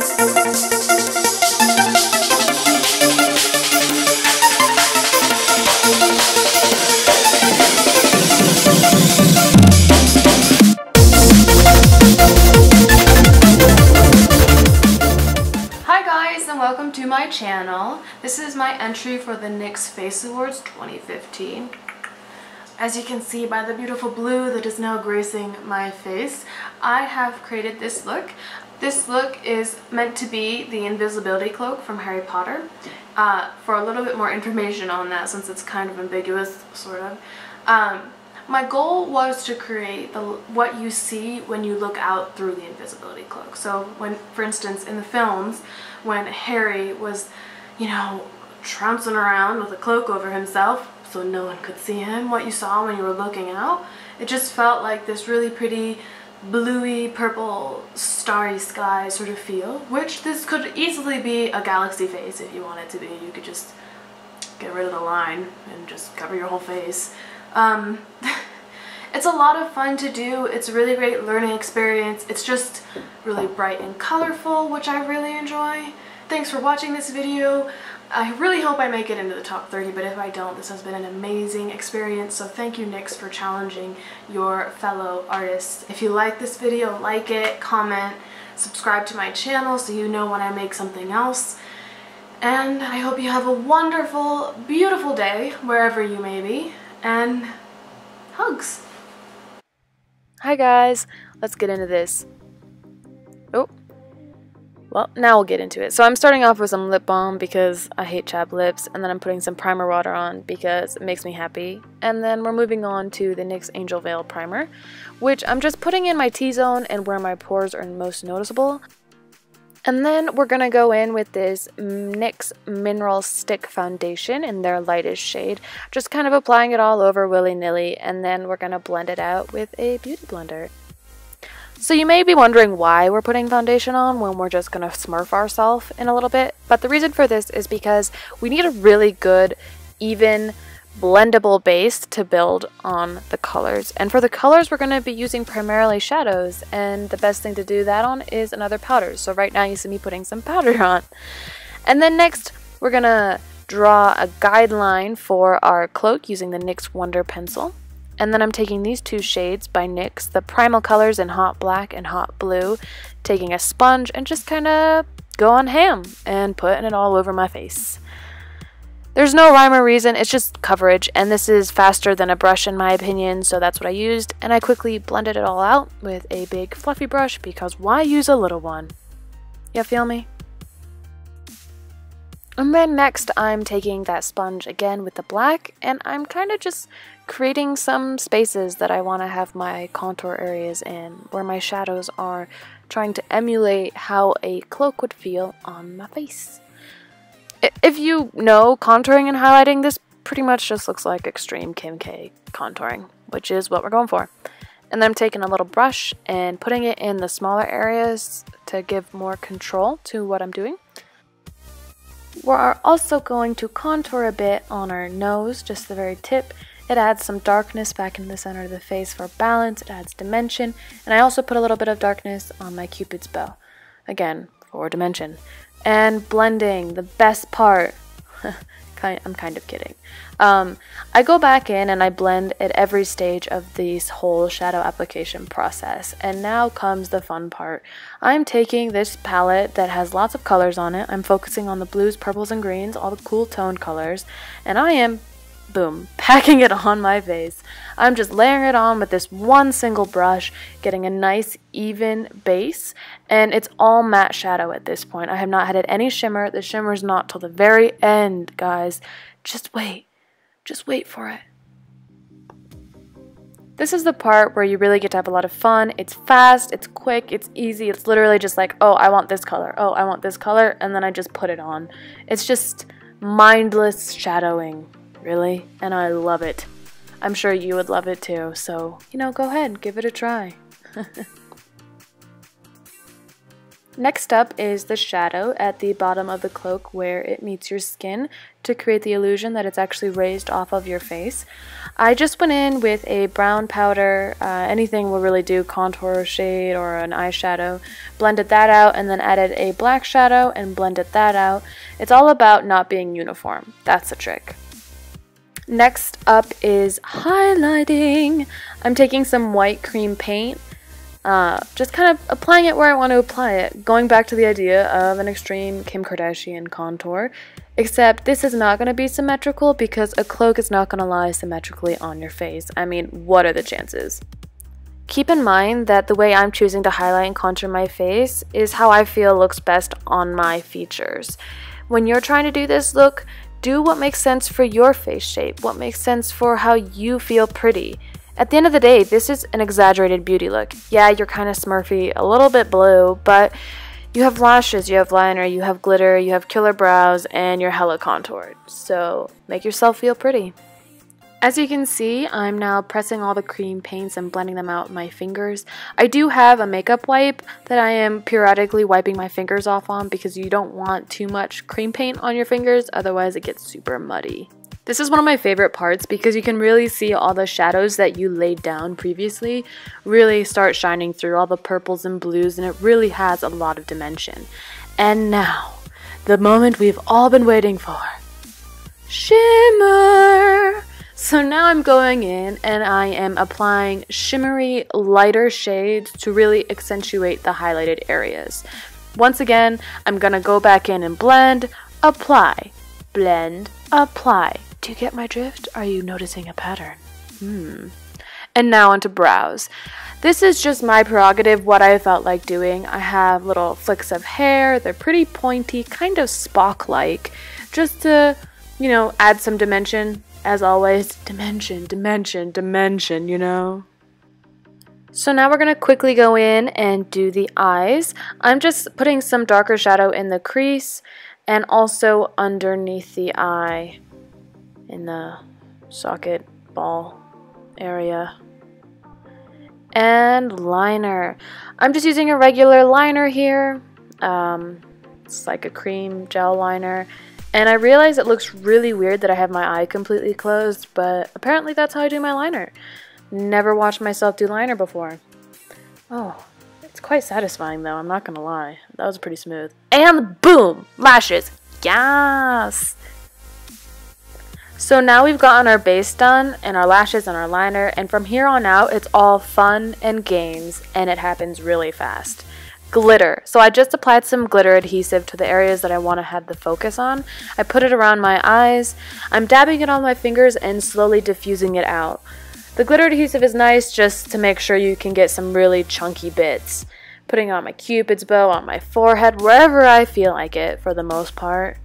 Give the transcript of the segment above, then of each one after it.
Welcome to my channel. This is my entry for the NYX Face Awards 2015. As you can see by the beautiful blue that is now gracing my face, I have created this look. This look is meant to be the Invisibility Cloak from Harry Potter. For a little bit more information on that, since it's kind of ambiguous, sort of. My goal was to create what you see when you look out through the invisibility cloak. So when, for instance, in the films, when Harry was, you know, trouncing around with a cloak over himself so no one could see him, what you saw when you were looking out, it just felt like this really pretty bluey, purple, starry sky sort of feel, which this could easily be a galaxy face if you want it to be. You could just get rid of the line and just cover your whole face. It's a lot of fun to do. It's a really great learning experience. It's just really bright and colorful, which I really enjoy. Thanks for watching this video. I really hope I make it into the top 30, but if I don't, this has been an amazing experience. So thank you, NYX, for challenging your fellow artists. If you like this video, like it, comment, subscribe to my channel so you know when I make something else. And I hope you have a wonderful, beautiful day wherever you may be. And hugs. Hi guys, let's get into this. Oh, well, now we'll get into it. So I'm starting off with some lip balm because I hate chapped lips, and then I'm putting some primer water on because it makes me happy. And then we're moving on to the NYX Angel Veil Primer, which I'm just putting in my T-zone and where my pores are most noticeable. And then we're going to go in with this NYX Mineral Stick Foundation in their lightest shade. Just kind of applying it all over willy-nilly, and then we're going to blend it out with a beauty blender. So you may be wondering why we're putting foundation on when we're just going to smurf ourselves in a little bit. But the reason for this is because we need a really good, even, blendable base to build on the colors. And for the colors, we're going to be using primarily shadows, and the best thing to do that on is another powder. So right now you see me putting some powder on. And then next we're going to draw a guideline for our cloak using the NYX Wonder pencil. And then I'm taking these two shades by NYX, the Primal colors in Hot Black and Hot Blue, taking a sponge and just kind of going ham and putting it all over my face. There's no rhyme or reason, it's just coverage, and this is faster than a brush in my opinion, so that's what I used, and I quickly blended it all out with a big fluffy brush because why use a little one? You feel me? And then next I'm taking that sponge again with the black, and I'm kind of just creating some spaces that I want to have my contour areas in, where my shadows are, trying to emulate how a cloak would feel on my face. If you know contouring and highlighting, this pretty much just looks like extreme Kim K contouring, which is what we're going for. And then I'm taking a little brush and putting it in the smaller areas to give more control to what I'm doing. We're also going to contour a bit on our nose, just the very tip. It adds some darkness back in the center of the face for balance, it adds dimension, and I also put a little bit of darkness on my Cupid's bow, again, for dimension. And blending, the best part. I'm kind of kidding. I go back in and I blend at every stage of this whole shadow application process. And now comes the fun part. I'm taking this palette that has lots of colors on it. I'm focusing on the blues, purples, and greens, all the cool tone colors. And I am, boom, packing it on my face. I'm just layering it on with this one single brush, getting a nice even base, and it's all matte shadow at this point. I have not added any shimmer. The shimmer's not till the very end, guys. Just wait for it. This is the part where you really get to have a lot of fun. It's fast, it's quick, it's easy. It's literally just like, oh, I want this color, oh, I want this color, and then I just put it on. It's just mindless shadowing. Really? And I love it. I'm sure you would love it too, so, you know, go ahead, give it a try. Next up is the shadow at the bottom of the cloak where it meets your skin to create the illusion that it's actually raised off of your face. I just went in with a brown powder, anything will really do, contour shade or an eyeshadow, blended that out and then added a black shadow and blended that out. It's all about not being uniform. That's the trick. Next up is highlighting. I'm taking some white cream paint. Just kind of applying it where I want to apply it, going back to the idea of an extreme Kim Kardashian contour, except this is not going to be symmetrical because a cloak is not going to lie symmetrically on your face. I mean, what are the chances? Keep in mind that the way I'm choosing to highlight and contour my face is how I feel looks best on my features. When you're trying to do this look, do what makes sense for your face shape, what makes sense for how you feel pretty. At the end of the day, this is an exaggerated beauty look. Yeah, you're kind of smurfy, a little bit blue, but you have lashes, you have liner, you have glitter, you have killer brows, and you're hella contoured. So make yourself feel pretty. As you can see, I'm now pressing all the cream paints and blending them out with my fingers. I do have a makeup wipe that I am periodically wiping my fingers off on because you don't want too much cream paint on your fingers, otherwise it gets super muddy. This is one of my favorite parts because you can really see all the shadows that you laid down previously really start shining through, all the purples and blues, and it really has a lot of dimension. And now, the moment we've all been waiting for. Shimmer! So now I'm going in and I am applying shimmery, lighter shades to really accentuate the highlighted areas. Once again, I'm gonna go back in and blend, apply, blend, apply. Do you get my drift? Are you noticing a pattern? And now onto brows. This is just my prerogative, what I felt like doing. I have little flicks of hair. They're pretty pointy, kind of Spock-like, just to, you know, add some dimension. As always, dimension, dimension, dimension, you know? So now we're going to quickly go in and do the eyes. I'm just putting some darker shadow in the crease and also underneath the eye in the socket ball area. And liner. I'm just using a regular liner here. It's like a cream gel liner. And I realize it looks really weird that I have my eye completely closed, but apparently that's how I do my liner. Never watched myself do liner before. Oh, it's quite satisfying though, I'm not gonna lie. That was pretty smooth. And boom! Lashes! Yes! So now we've gotten our base done, and our lashes and our liner, and from here on out it's all fun and games, and it happens really fast. Glitter. So I just applied some glitter adhesive to the areas that I want to have the focus on. I put it around my eyes. I'm dabbing it on my fingers and slowly diffusing it out. The glitter adhesive is nice just to make sure you can get some really chunky bits. Putting on my cupid's bow, on my forehead, wherever I feel like it for the most part.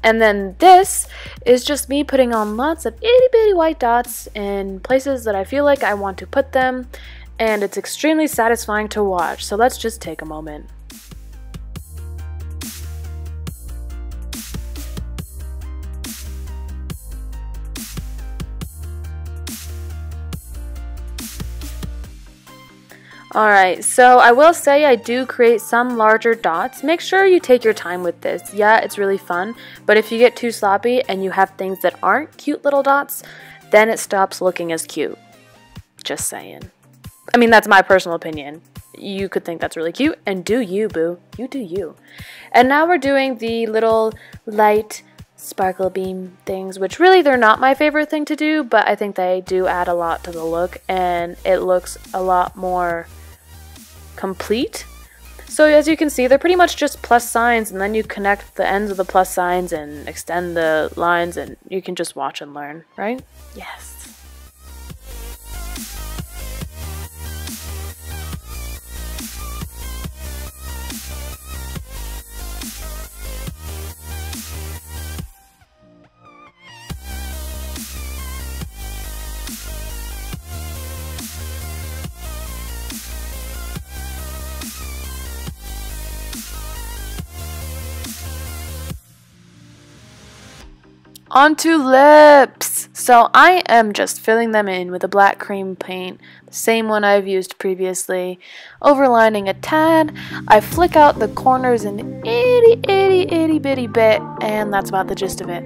And then this is just me putting on lots of itty bitty white dots in places that I feel like I want to put them. And it's extremely satisfying to watch, so let's just take a moment. Alright, so I will say I do create some larger dots. Make sure you take your time with this. Yeah, it's really fun, but if you get too sloppy and you have things that aren't cute little dots, then it stops looking as cute. Just saying. I mean, that's my personal opinion. You could think that's really cute, and do you, boo. You do you. And now we're doing the little light sparkle beam things, which really they're not my favorite thing to do, but I think they do add a lot to the look, and it looks a lot more complete. So as you can see, they're pretty much just plus signs, and then you connect the ends of the plus signs and extend the lines, and you can just watch and learn, right? Yes. Onto lips. So I am just filling them in with a black cream paint, the same one I've used previously, overlining a tad. I flick out the corners an itty bitty bit, and that's about the gist of it.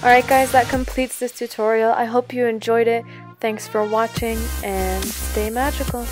Alright guys, that completes this tutorial. I hope you enjoyed it. Thanks for watching and stay magical.